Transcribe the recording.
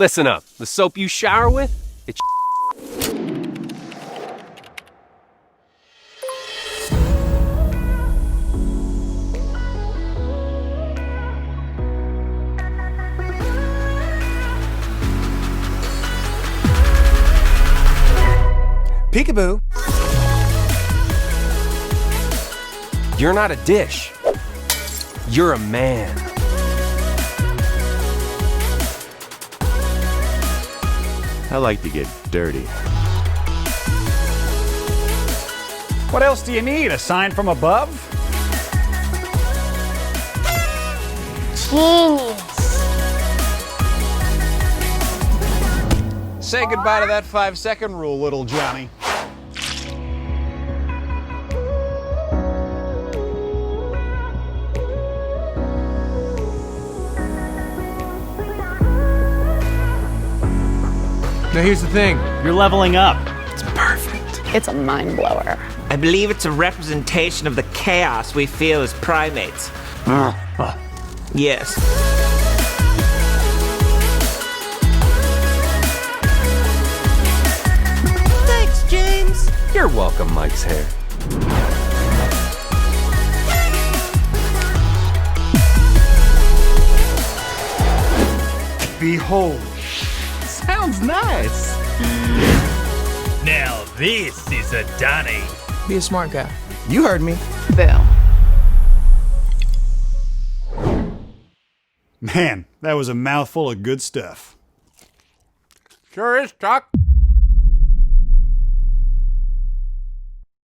Listen up. The soap you shower with, it's Peekaboo. You're not a dish. You're a man. I like to get dirty. What else do you need? A sign from above? Genius. Say goodbye to that 5-second rule, little Johnny. Now here's the thing, You're leveling up. it's perfect. It's a mind blower. I believe it's a representation of the chaos we feel as primates. Yes. Thanks, James. You're welcome, Mike's hair. Behold. Sounds nice. Now this is a dunny. Be a smart guy. You heard me. Boo. Man, that was a mouthful of good stuff. Sure is, Chuck.